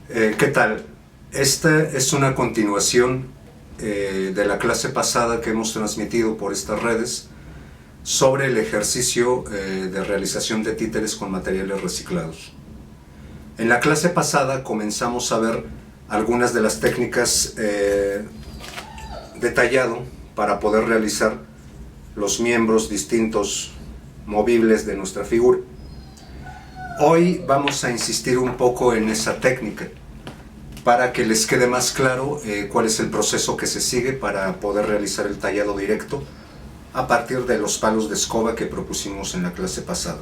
¿Qué tal? Esta es una continuación de la clase pasada que hemos transmitido por estas redes sobre el ejercicio de realización de títeres con materiales reciclados. En la clase pasada comenzamos a ver algunas de las técnicas de tallado para poder realizar los miembros distintos movibles de nuestra figura. Hoy vamos a insistir un poco en esa técnica para que les quede más claro cuál es el proceso que se sigue para poder realizar el tallado directo a partir de los palos de escoba que propusimos en la clase pasada.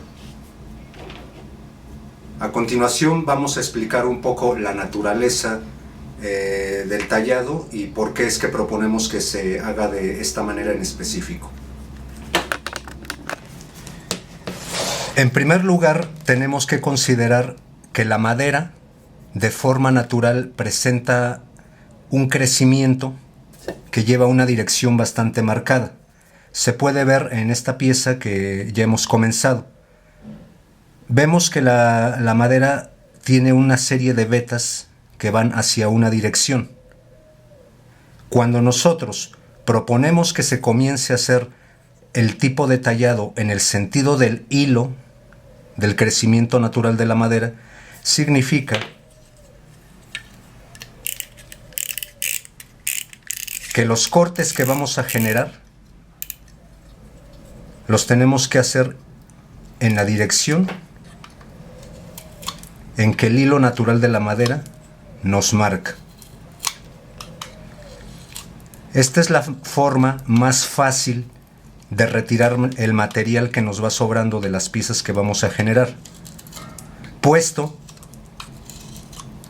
A continuación vamos a explicar un poco la naturaleza del tallado y por qué es que proponemos que se haga de esta manera en específico. En primer lugar, tenemos que considerar que la madera de forma natural presenta un crecimiento que lleva una dirección bastante marcada. Se puede ver en esta pieza que ya hemos comenzado. Vemos que la madera tiene una serie de vetas que van hacia una dirección. Cuando nosotros proponemos que se comience a hacer el tipo de tallado en el sentido del hilo, del crecimiento natural de la madera, significa que los cortes que vamos a generar los tenemos que hacer en la dirección en que el hilo natural de la madera nos marca. Esta es la forma más fácil de retirar el material que nos va sobrando de las piezas que vamos a generar, puesto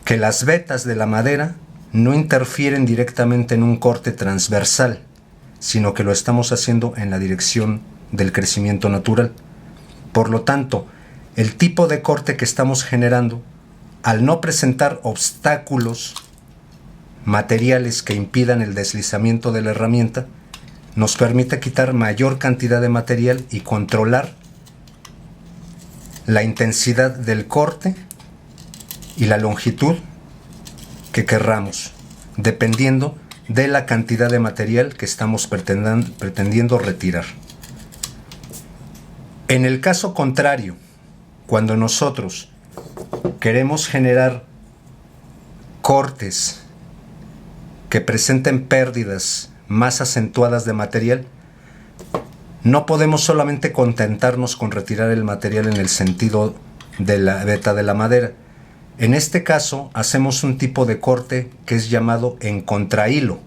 que las vetas de la madera no interfieren directamente en un corte transversal, sino que lo estamos haciendo en la dirección del crecimiento natural. Por lo tanto, el tipo de corte que estamos generando, al no presentar obstáculos materiales que impidan el deslizamiento de la herramienta, nos permite quitar mayor cantidad de material y controlar la intensidad del corte y la longitud que querramos, dependiendo de la cantidad de material que estamos pretendiendo retirar. En el caso contrario, cuando nosotros queremos generar cortes que presenten pérdidas más acentuadas de material, no podemos solamente contentarnos con retirar el material en el sentido de la veta de la madera. En este caso hacemos un tipo de corte que es llamado en contrahilo,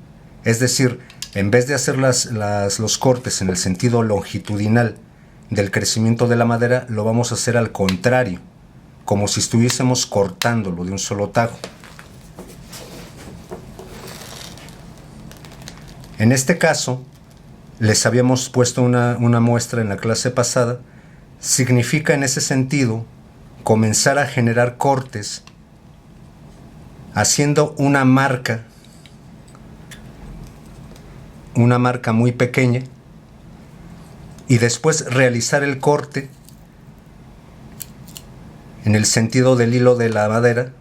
es decir, en vez de hacer los cortes en el sentido longitudinal del crecimiento de la madera, lo vamos a hacer al contrario, como si estuviésemos cortándolo de un solo tajo. En este caso, les habíamos puesto una muestra en la clase pasada. Significa en ese sentido comenzar a generar cortes haciendo una marca muy pequeña y después realizar el corte en el sentido del hilo de la madera,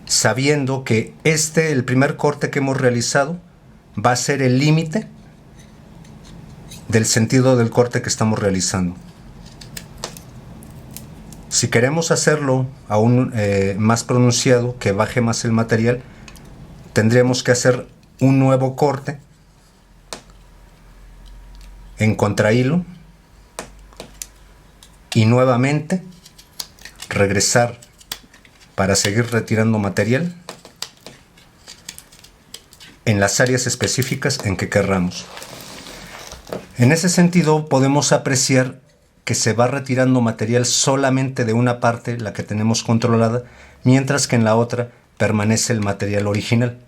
sabiendo que el primer corte que hemos realizado va a ser el límite del sentido del corte que estamos realizando. Si queremos hacerlo aún más pronunciado, que baje más el material, tendríamos que hacer un nuevo corte en contrahilo y nuevamente regresar para seguir retirando material en las áreas específicas en que querramos. En ese sentido podemos apreciar que se va retirando material solamente de una parte, la que tenemos controlada, mientras que en la otra permanece el material original.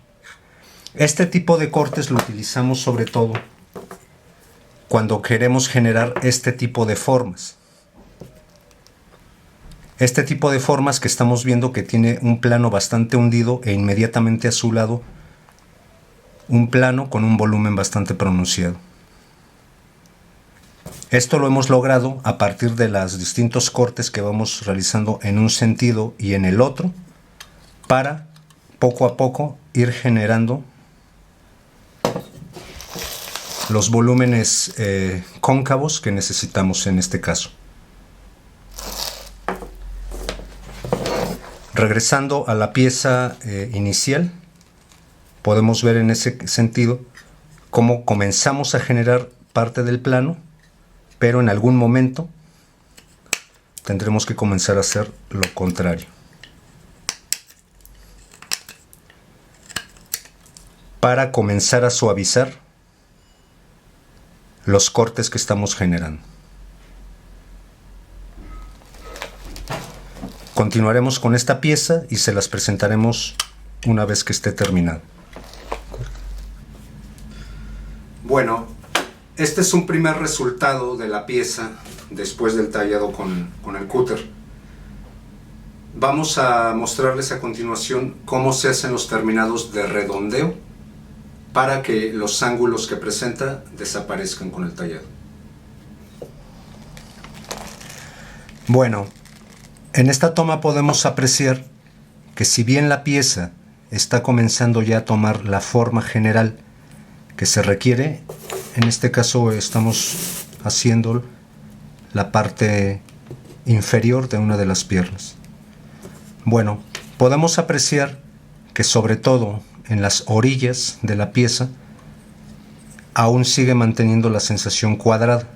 Este tipo de cortes lo utilizamos sobre todo cuando queremos generar este tipo de formas. Este tipo de formas que estamos viendo que tiene un plano bastante hundido e inmediatamente a su lado un plano con un volumen bastante pronunciado. Esto lo hemos logrado a partir de los distintos cortes que vamos realizando en un sentido y en el otro para poco a poco ir generando los volúmenes cóncavos que necesitamos en este caso. Regresando a la pieza inicial, podemos ver en ese sentido cómo comenzamos a generar parte del plano, pero en algún momento tendremos que comenzar a hacer lo contrario, para comenzar a suavizar los cortes que estamos generando. Continuaremos con esta pieza y se las presentaremos una vez que esté terminado. Bueno, este es un primer resultado de la pieza después del tallado con el cúter. Vamos a mostrarles a continuación cómo se hacen los terminados de redondeo para que los ángulos que presenta desaparezcan con el tallado. Bueno, en esta toma podemos apreciar que si bien la pieza está comenzando ya a tomar la forma general que se requiere, en este caso estamos haciendo la parte inferior de una de las piernas. Bueno, podemos apreciar que sobre todo en las orillas de la pieza aún sigue manteniendo la sensación cuadrada.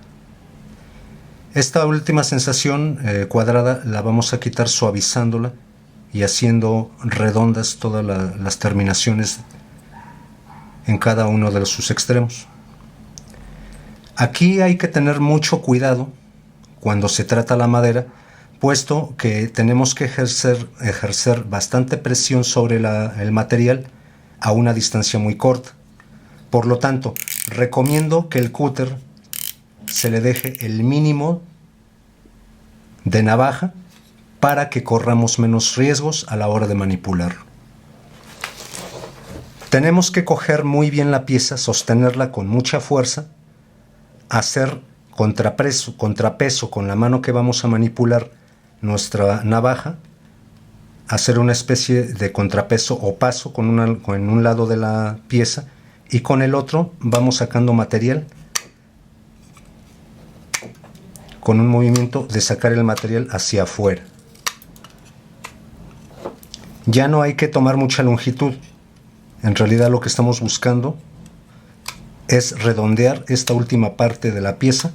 Esta última sensación cuadrada la vamos a quitar suavizándola y haciendo redondas todas las terminaciones en cada uno de sus extremos. Aquí hay que tener mucho cuidado cuando se trata la madera, puesto que tenemos que ejercer bastante presión sobre el material a una distancia muy corta. Por lo tanto, recomiendo que el cúter se le deje el mínimo de navaja para que corramos menos riesgos a la hora de manipularlo. Tenemos que coger muy bien la pieza, sostenerla con mucha fuerza, hacer contrapeso con la mano que vamos a manipular nuestra navaja, hacer una especie de contrapeso o paso con un lado de la pieza y con el otro vamos sacando material con un movimiento de sacar el material hacia afuera. Ya no hay que tomar mucha longitud. En realidad lo que estamos buscando es redondear esta última parte de la pieza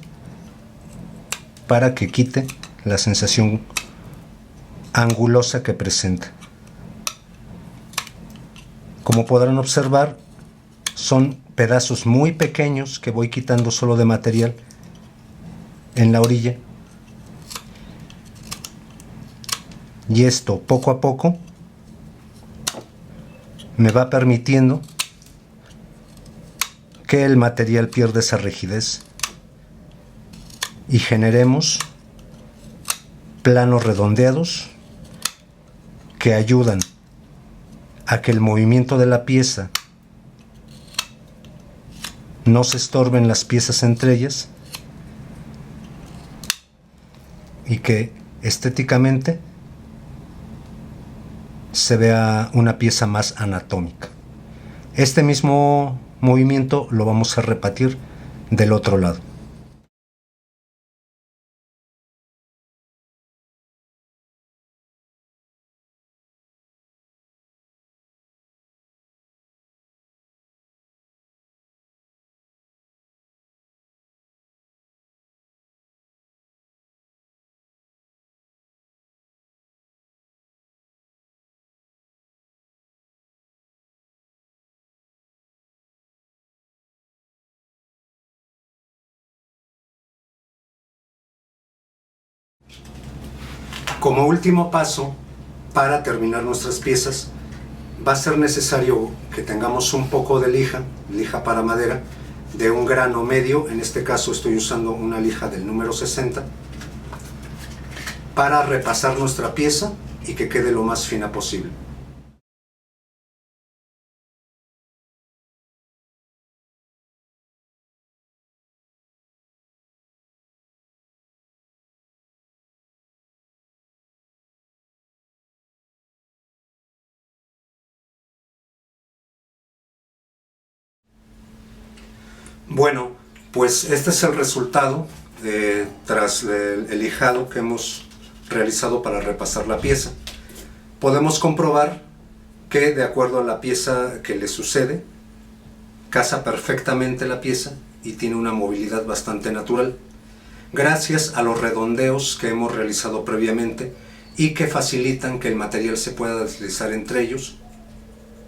para que quite la sensación angulosa que presenta. Como podrán observar, son pedazos muy pequeños que voy quitando solo de material en la orilla, y esto poco a poco me va permitiendo que el material pierda esa rigidez y generemos planos redondeados que ayudan a que el movimiento de la pieza no se estorben las piezas entre ellas y que estéticamente se vea una pieza más anatómica. Este mismo movimiento lo vamos a repetir del otro lado. Como último paso, para terminar nuestras piezas, va a ser necesario que tengamos un poco de lija para madera, de un grano medio. En este caso estoy usando una lija del número 60, para repasar nuestra pieza y que quede lo más fina posible. Bueno, pues este es el resultado tras el lijado que hemos realizado para repasar la pieza. Podemos comprobar que, de acuerdo a la pieza que le sucede, casa perfectamente la pieza y tiene una movilidad bastante natural, gracias a los redondeos que hemos realizado previamente y que facilitan que el material se pueda deslizar entre ellos,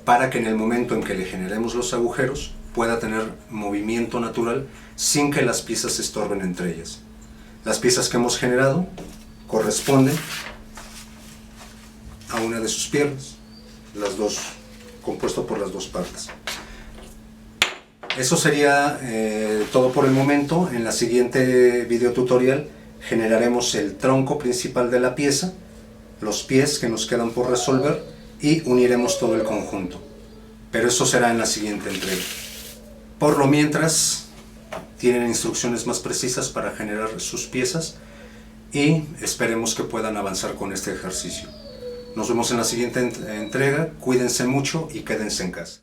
para que en el momento en que le generemos los agujeros pueda tener movimiento natural sin que las piezas se estorben entre ellas. Las piezas que hemos generado corresponden a una de sus piernas, las dos, compuesto por las dos partes. Eso sería todo por el momento. En la siguiente video tutorial generaremos el tronco principal de la pieza, los pies que nos quedan por resolver y uniremos todo el conjunto. Pero eso será en la siguiente entrega. Por lo mientras, tienen instrucciones más precisas para generar sus piezas y esperemos que puedan avanzar con este ejercicio. Nos vemos en la siguiente entrega. Cuídense mucho y quédense en casa.